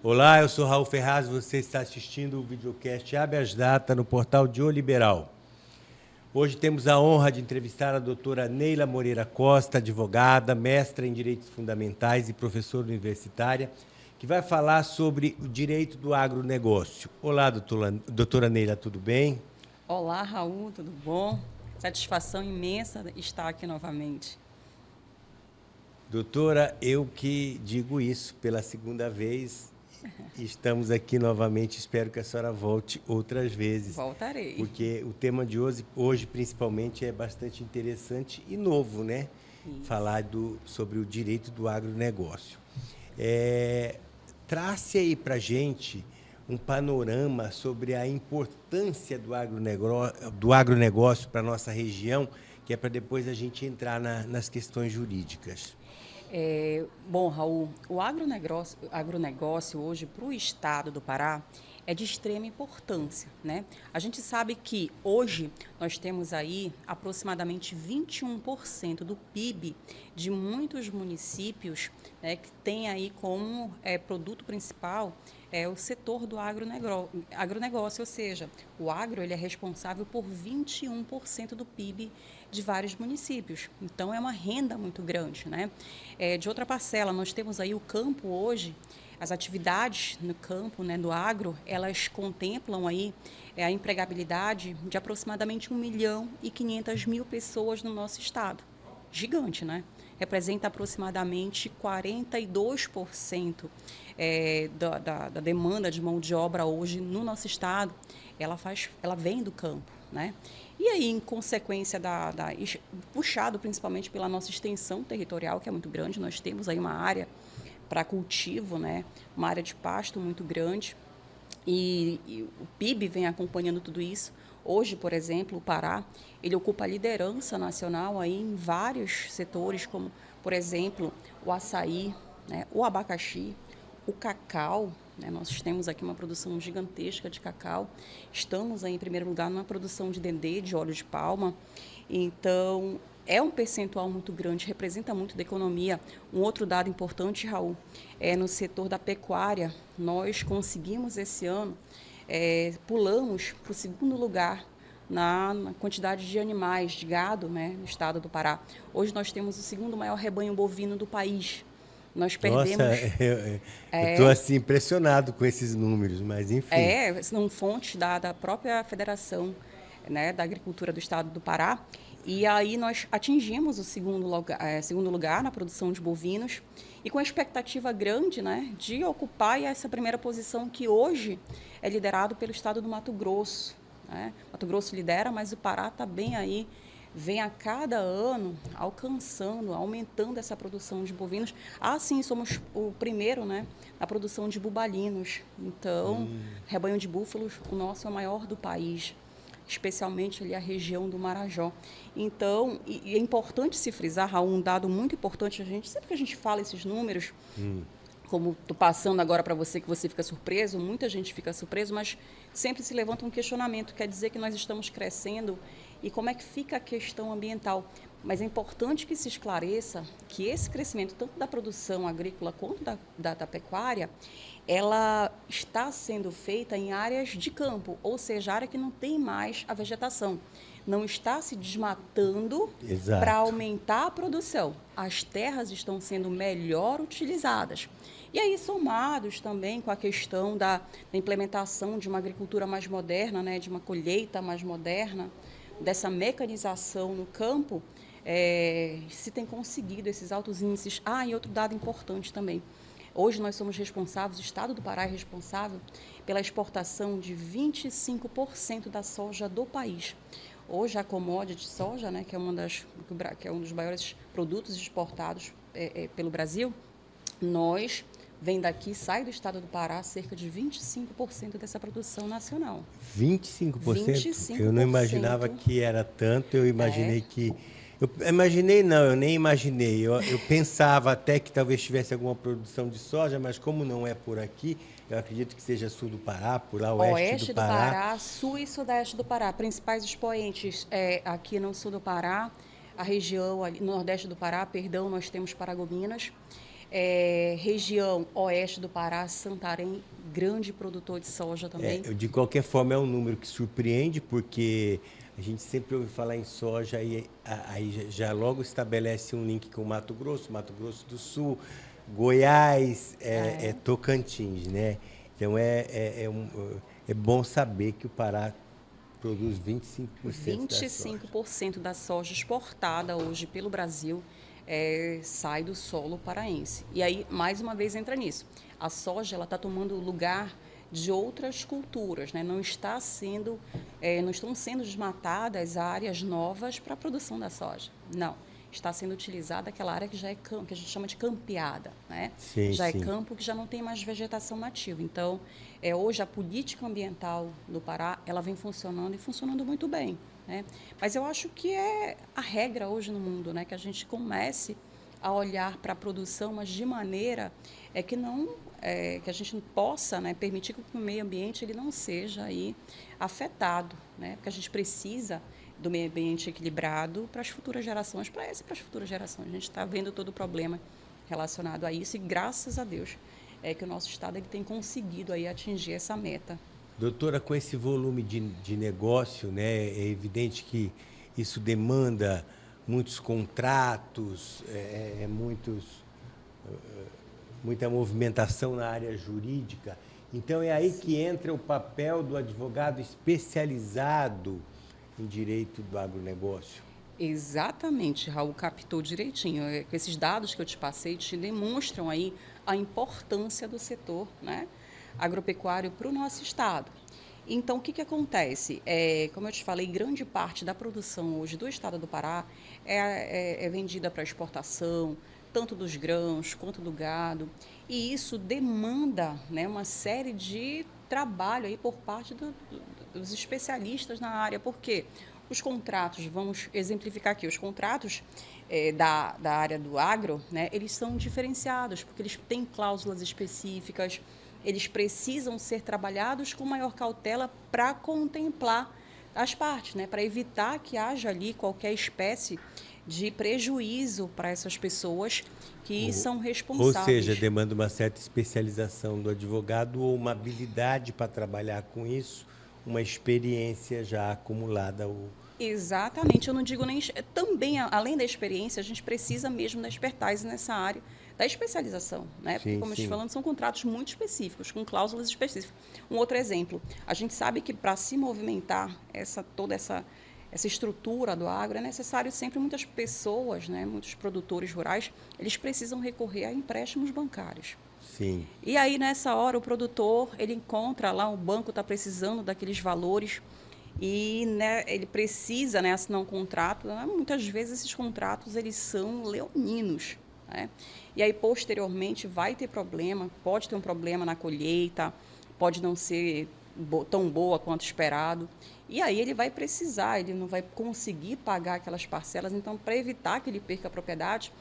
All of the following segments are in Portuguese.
Olá, eu sou Raul Ferraz, você está assistindo o videocast Habeas Data no portal de O Liberal. Hoje temos a honra de entrevistar a doutora Neila Moreira Costa, advogada, mestra em Direitos Fundamentais e professora universitária, que vai falar sobre o direito do agronegócio. Olá, doutora Neila, tudo bem? Olá, Raul, tudo bom? Satisfação imensa estar aqui novamente. Doutora, eu que digo isso pela segunda vez. Estamos aqui novamente, espero que a senhora volte outras vezes. Voltarei. Porque o tema de hoje principalmente, é bastante interessante e novo, né? Isso. Falar sobre o direito do agronegócio. Trace aí para a gente um panorama sobre a importância do agronegócio para a nossa região, que é para depois a gente entrar nas questões jurídicas. Bom, Raul, o agronegócio hoje para o estado do Pará é de extrema importância, né? A gente sabe que hoje nós temos aí aproximadamente 21% do PIB de muitos municípios, né, que tem aí como produto principal o setor do agronegócio, ou seja, o agro ele é responsável por 21% do PIB de vários municípios. Então, é uma renda muito grande, né? De outra parcela, nós temos aí o campo hoje, as atividades no campo, né, do agro, elas contemplam aí a empregabilidade de aproximadamente 1.500.000 pessoas no nosso estado. Gigante, né? Representa aproximadamente 42% da demanda de mão de obra hoje no nosso estado, ela vem do campo, né? E aí, em consequência puxado principalmente pela nossa extensão territorial, que é muito grande, nós temos aí uma área para cultivo, né? Uma área de pasto muito grande, e o PIB vem acompanhando tudo isso. Hoje, por exemplo, o Pará, ele ocupa a liderança nacional aí em vários setores, como, por exemplo, o açaí, né, o abacaxi, o cacau, né, nós temos aqui uma produção gigantesca de cacau. Estamos aí, em primeiro lugar, numa produção de dendê, de óleo de palma. Então, é um percentual muito grande, representa muito da economia. Um outro dado importante, Raul, no setor da pecuária. Nós conseguimos esse ano, pulamos para o segundo lugar na quantidade de animais, de gado, né, no estado do Pará. Hoje nós temos o segundo maior rebanho bovino do país. Nós perdemos... Nossa, eu estou assim, impressionado com esses números, mas enfim. São fontes da própria Federação, né, da Agricultura do Estado do Pará. E aí nós atingimos o segundo lugar na produção de bovinos e com a expectativa grande, né, de ocupar essa primeira posição que hoje é liderado pelo estado do Mato Grosso, né? Mato Grosso lidera, mas o Pará está bem aí, vem a cada ano aumentando essa produção de bovinos. Sim, somos o primeiro, né, na produção de bubalinos. Então, rebanho de búfalos, o nosso é o maior do país, especialmente ali a região do Marajó. Então, e é importante se frisar, Raul, um dado muito importante, sempre que a gente fala esses números, como estou passando agora para você, que você fica surpreso, muita gente fica surpreso, mas sempre se levanta um questionamento, quer dizer que nós estamos crescendo, e como é que fica a questão ambiental? Mas é importante que se esclareça que esse crescimento, tanto da produção agrícola quanto da pecuária, ela está sendo feita em áreas de campo, ou seja, área que não tem mais a vegetação. Não está se desmatando para aumentar a produção. As terras estão sendo melhor utilizadas. E aí, somados também com a questão da implementação de uma agricultura mais moderna, né, de uma colheita mais moderna, dessa mecanização no campo, se tem conseguido esses altos índices. E outro dado importante também. Hoje nós somos responsáveis, o estado do Pará é responsável pela exportação de 25% da soja do país. Hoje a commodity soja, né, que é um dos maiores produtos exportados pelo Brasil, vem daqui, sai do estado do Pará, cerca de 25% dessa produção nacional. 25%? 25%. Eu não imaginava que era tanto, eu imaginei que... eu nem imaginei. Eu pensava até que talvez tivesse alguma produção de soja, mas como não é por aqui, eu acredito que seja sul do Pará, por lá, oeste do Pará. Sul e sudeste do Pará. Principais expoentes aqui no sul do Pará, a região ali, no nordeste do Pará, nós temos Paragominas. Região oeste do Pará, Santarém, grande produtor de soja também. De qualquer forma, é um número que surpreende, porque a gente sempre ouve falar em soja e aí já logo estabelece um link com Mato Grosso do Sul, Goiás, Tocantins, né? Então, é bom saber que o Pará produz 25% da soja. 25% da soja exportada hoje pelo Brasil sai do solo paraense. E aí, mais uma vez, entra nisso. A soja está tomando o lugar de outras culturas, né? Não estão sendo desmatadas áreas novas para a produção da soja. Não. Está sendo utilizada aquela área que já é campo, que a gente chama de campeada, né? Sim, já sim. É campo que já não tem mais vegetação nativa. Então, hoje a política ambiental do Pará, ela vem funcionando e funcionando muito bem, né? Mas eu acho que é a regra hoje no mundo, né? Que a gente comece a olhar para a produção, mas de maneira que não que a gente possa, né, permitir que o meio ambiente ele não seja aí afetado, né? Porque a gente precisa do meio ambiente equilibrado para as futuras gerações, para essa e para as futuras gerações. A gente está vendo todo o problema relacionado a isso e graças a Deus que o nosso estado ele tem conseguido aí atingir essa meta. Doutora, com esse volume de negócio, né, é evidente que isso demanda muitos contratos, muita movimentação na área jurídica. Então, é aí que entra o papel do advogado especializado em direito do agronegócio. Exatamente, Raul captou direitinho. Esses dados que eu te passei te demonstram aí a importância do setor, né, agropecuário para o nosso estado. Então, o que acontece? Como eu te falei, grande parte da produção hoje do estado do Pará é vendida para exportação, tanto dos grãos quanto do gado. E isso demanda, né, uma série de trabalho aí por parte dos especialistas na área. Por quê? Os contratos, vamos exemplificar aqui, os contratos da área do agro, né, eles são diferenciados, porque eles têm cláusulas específicas, eles precisam ser trabalhados com maior cautela para contemplar as partes, né, para evitar que haja ali qualquer espécie de prejuízo para essas pessoas que são responsáveis. Ou seja, demanda uma certa especialização do advogado ou uma habilidade para trabalhar com isso, uma experiência já acumulada. Exatamente, eu não digo nem... Também, além da experiência, a gente precisa mesmo da expertise nessa área, da especialização, né? Porque, como eu estou falando, são contratos muito específicos, com cláusulas específicas. Um outro exemplo, a gente sabe que para se movimentar toda essa estrutura do agro, é necessário sempre muitas pessoas, né? Muitos produtores rurais, eles precisam recorrer a empréstimos bancários. Sim. E aí, nessa hora, o produtor, ele encontra lá, o banco está precisando daqueles valores e, né, ele precisa, né, assinar um contrato. Né? Muitas vezes esses contratos eles são leoninos, né? E aí, posteriormente, vai ter problema, pode ter um problema na colheita, pode não ser tão boa quanto esperado. E aí ele vai precisar, ele não vai conseguir pagar aquelas parcelas. Então, para evitar que ele perca a propriedade,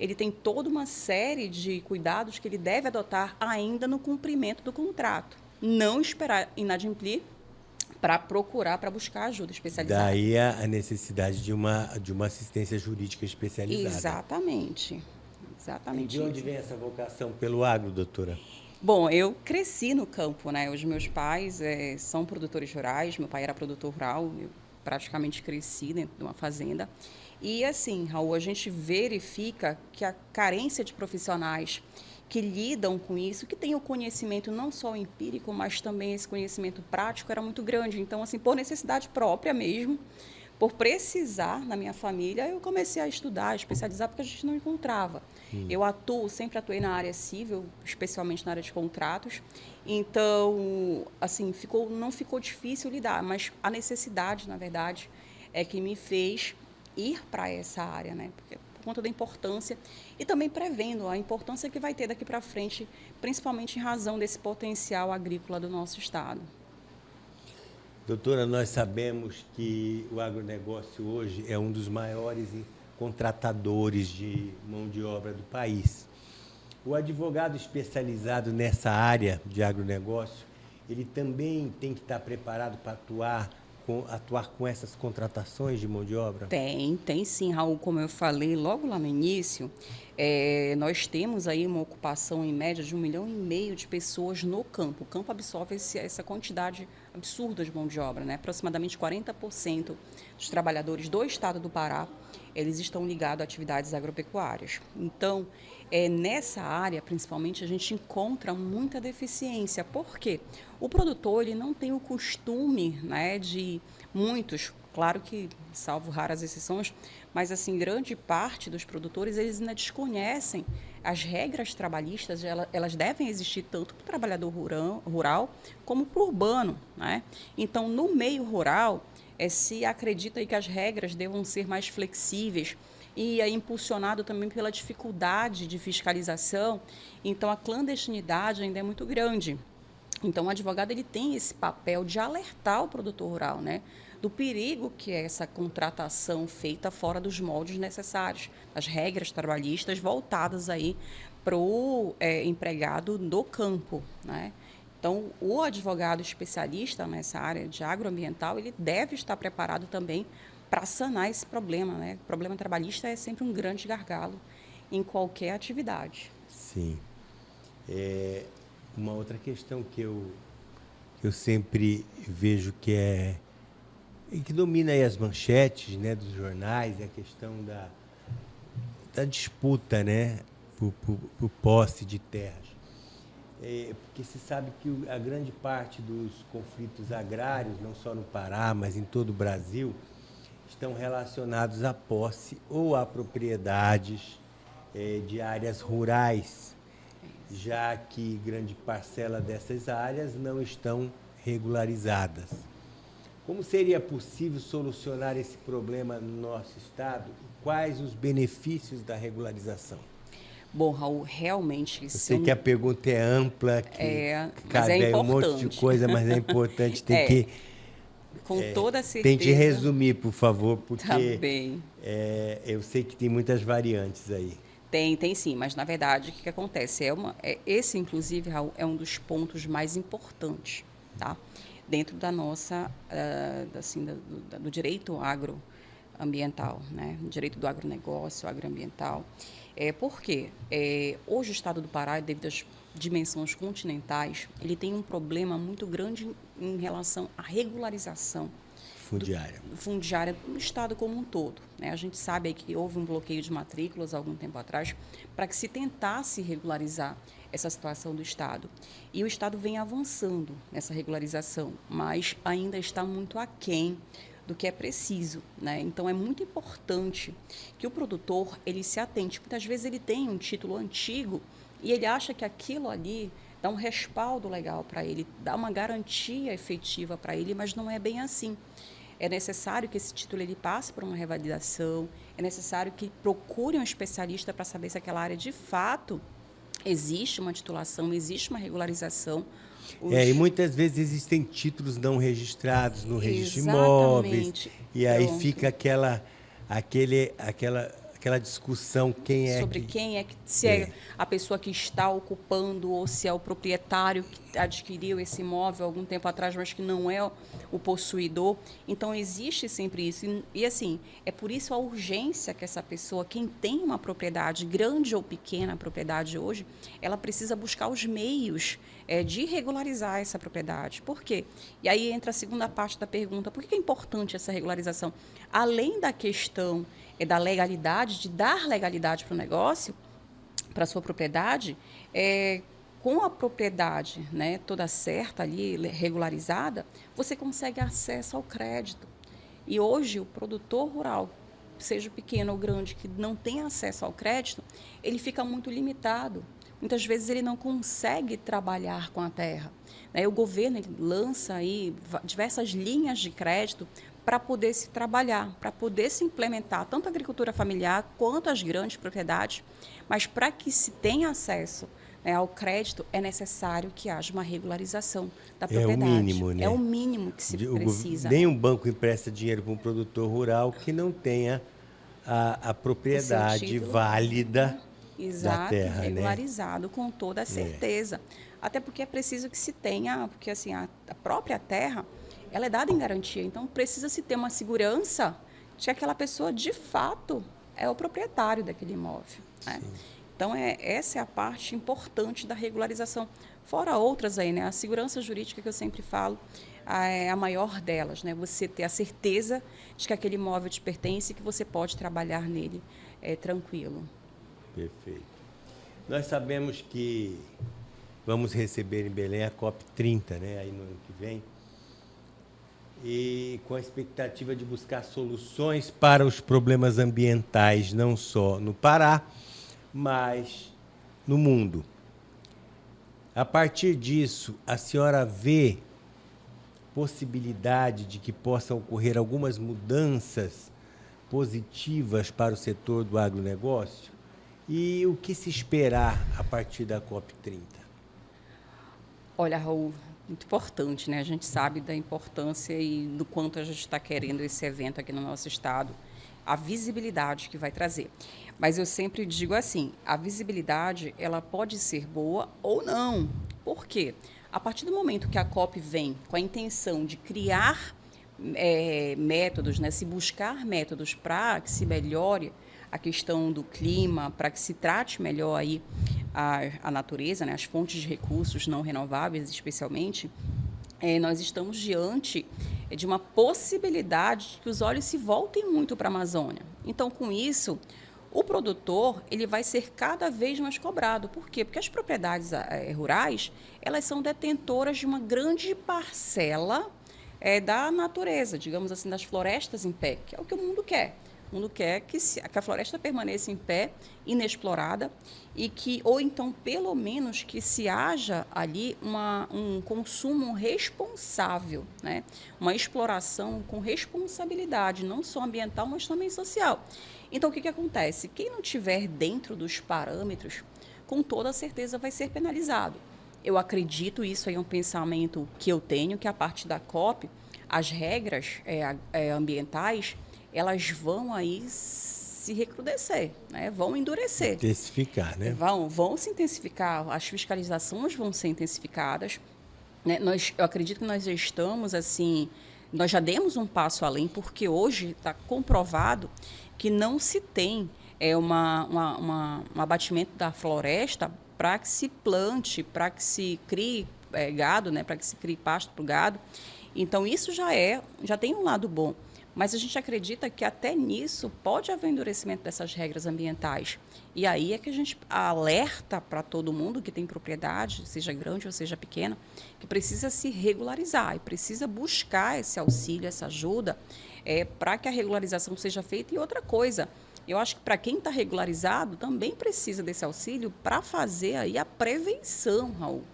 ele tem toda uma série de cuidados que ele deve adotar ainda no cumprimento do contrato. Não esperar inadimplir para procurar, para buscar ajuda especializada. Daí a necessidade de uma assistência jurídica especializada. Exatamente. Exatamente. E de onde vem essa vocação pelo agro, doutora? Bom, eu cresci no campo, né? Os meus pais são produtores rurais, meu pai era produtor rural, eu praticamente cresci dentro de uma fazenda. E assim, Raul, a gente verifica que a carência de profissionais que lidam com isso, que têm o conhecimento não só empírico, mas também esse conhecimento prático era muito grande. Então, assim, por necessidade própria mesmo, por precisar na minha família, eu comecei a estudar, a especializar, porque a gente não encontrava. Eu sempre atuei na área civil, especialmente na área de contratos. Então, assim, não ficou difícil lidar, mas a necessidade, na verdade, é que me fez ir para essa área, né? Porque, por conta da importância e também prevendo a importância que vai ter daqui para frente, principalmente em razão desse potencial agrícola do nosso estado. Doutora, nós sabemos que o agronegócio hoje é um dos maiores contratadores de mão de obra do país. O advogado especializado nessa área de agronegócio, ele também tem que estar preparado para atuar atuar com essas contratações de mão de obra? Tem sim, Raul. Como eu falei logo lá no início, nós temos aí uma ocupação em média de 1,5 milhão de pessoas no campo. O campo absorve essa quantidade absurda de mão de obra, né? Aproximadamente 40% dos trabalhadores do estado do Pará, eles estão ligados a atividades agropecuárias. Então, nessa área, principalmente, a gente encontra muita deficiência. Por quê? O produtor ele não tem o costume, né, de muitos, claro que salvo raras exceções, mas assim, grande parte dos produtores eles ainda desconhecem as regras trabalhistas, elas devem existir tanto para o trabalhador rural como para o urbano, né? Então, no meio rural, se acredita aí que as regras devam ser mais flexíveis e é impulsionado também pela dificuldade de fiscalização, então a clandestinidade ainda é muito grande. Então, o advogado ele tem esse papel de alertar o produtor rural, né, do perigo que é essa contratação feita fora dos moldes necessários, as regras trabalhistas voltadas aí para o empregado do campo, né? Então, o advogado especialista nessa área de agroambiental, ele deve estar preparado também para sanar esse problema, né? O problema trabalhista é sempre um grande gargalo em qualquer atividade. Sim. Uma outra questão que eu sempre vejo que domina aí as manchetes, né, dos jornais, é a questão da disputa, né, por posse de terras. Porque se sabe que a grande parte dos conflitos agrários, não só no Pará, mas em todo o Brasil, estão relacionados à posse ou a propriedades de áreas rurais, já que grande parcela dessas áreas não estão regularizadas. Como seria possível solucionar esse problema no nosso estado? Quais os benefícios da regularização? Bom, Raul, realmente... Eu sei que a pergunta é ampla, que cabe aí um monte de coisa, mas é importante, com toda certeza. Tente resumir, por favor, porque tá bem. Eu sei que tem muitas variantes aí. Tem sim, mas na verdade o que acontece? Esse, inclusive, Raul, é um dos pontos mais importantes, tá? Dentro da nossa, do direito agroambiental, né? Direito do agronegócio, agroambiental. Por quê? Hoje o estado do Pará, devido às dimensões continentais, ele tem um problema muito grande em relação à regularização fundiária do estado como um todo, né? A gente sabe aí que houve um bloqueio de matrículas há algum tempo atrás para que se tentasse regularizar essa situação do estado. E o estado vem avançando nessa regularização, mas ainda está muito aquém do que é preciso, né? Então, é muito importante que o produtor ele se atente. Muitas vezes ele tem um título antigo e ele acha que aquilo ali dá um respaldo legal para ele, dá uma garantia efetiva para ele, mas não é bem assim. É necessário que esse título ele passe por uma revalidação, é necessário que procure um especialista para saber se aquela área de fato existe uma titulação, existe uma regularização. E muitas vezes existem títulos não registrados no registro de imóveis, e aí fica aquela discussão sobre quem é que se é a pessoa que está ocupando ou se é o proprietário que adquiriu esse imóvel algum tempo atrás, mas que não é o possuidor. Então existe sempre isso e assim é por isso a urgência que essa pessoa, quem tem uma propriedade grande ou pequena, a propriedade hoje, ela precisa buscar os meios de regularizar essa propriedade. Por quê? E aí entra a segunda parte da pergunta: por que é importante essa regularização? Além da questão da legalidade, de dar legalidade para o negócio, para a sua propriedade, com a propriedade, né, toda certa ali, regularizada, você consegue acesso ao crédito. E hoje o produtor rural, seja pequeno ou grande, que não tem acesso ao crédito, ele fica muito limitado. Muitas vezes ele não consegue trabalhar com a terra, né? O governo ele lança aí diversas linhas de crédito para poder se trabalhar, para poder se implementar tanto a agricultura familiar quanto as grandes propriedades, mas para que se tenha acesso, né, ao crédito, é necessário que haja uma regularização da propriedade. É o mínimo, né? É o mínimo que se precisa. Nem um banco empresta dinheiro para um produtor rural que não tenha a propriedade válida da terra, regularizado, né? Com toda a certeza. Até porque é preciso que se tenha, porque assim, a própria terra, ela é dada em garantia. Então, precisa-se ter uma segurança de que aquela pessoa, de fato, é o proprietário daquele imóvel, né? Então, essa é a parte importante da regularização. Fora outras aí, né? A segurança jurídica que eu sempre falo é a maior delas, né? Você ter a certeza de que aquele imóvel te pertence e que você pode trabalhar nele tranquilo. Perfeito. Nós sabemos que vamos receber em Belém a COP30, né? Aí no ano que vem. E com a expectativa de buscar soluções para os problemas ambientais, não só no Pará, mas no mundo. A partir disso, a senhora vê possibilidade de que possam ocorrer algumas mudanças positivas para o setor do agronegócio? E o que se esperar a partir da COP30? Olha, Raul, muito importante, né? A gente sabe da importância e do quanto a gente está querendo esse evento aqui no nosso estado, a visibilidade que vai trazer. Mas eu sempre digo assim, a visibilidade ela pode ser boa ou não. Por quê? A partir do momento que a COP vem com a intenção de criar métodos, né? Se buscar métodos para que se melhore a questão do clima, para que se trate melhor aí a natureza, né? As fontes de recursos não renováveis, especialmente, nós estamos diante de uma possibilidade de que os olhos se voltem muito para a Amazônia. Então, com isso, o produtor ele vai ser cada vez mais cobrado. Por quê? Porque as propriedades rurais elas são detentoras de uma grande parcela da natureza, digamos assim, das florestas em pé, que é o que o mundo quer. O mundo quer que a floresta permaneça em pé, inexplorada, e que, ou então, pelo menos, que se haja ali um consumo responsável, né? Uma exploração com responsabilidade, não só ambiental, mas também social. Então, o que acontece? Quem não estiver dentro dos parâmetros, com toda certeza vai ser penalizado. Eu acredito, isso aí é um pensamento que eu tenho, que a partir da COP, as regras ambientais, elas vão aí se recrudescer, né? Vão endurecer. Intensificar, né? Vão se intensificar, as fiscalizações vão ser intensificadas, né? Eu acredito que nós já estamos, assim, nós já demos um passo além, porque hoje está comprovado que não se tem um abatimento da floresta para que se plante, para que se crie gado, né? Para que se crie pasto para o gado. Então, isso já tem um lado bom. Mas a gente acredita que até nisso pode haver endurecimento dessas regras ambientais. E aí é que a gente alerta para todo mundo que tem propriedade, seja grande ou seja pequena, que precisa se regularizar e precisa buscar esse auxílio, essa ajuda, para que a regularização seja feita. E outra coisa, eu acho que para quem está regularizado também precisa desse auxílio para fazer aí a prevenção, Raul.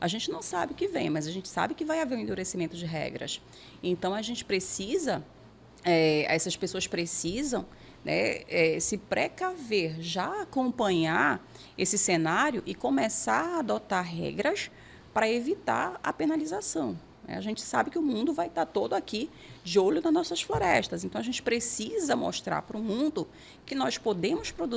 A gente não sabe o que vem, mas a gente sabe que vai haver um endurecimento de regras. Então, a gente precisa... essas pessoas precisam, né, se precaver, já acompanhar esse cenário e começar a adotar regras para evitar a penalização. A gente sabe que o mundo vai estar todo aqui de olho nas nossas florestas, então a gente precisa mostrar para o mundo que nós podemos produzir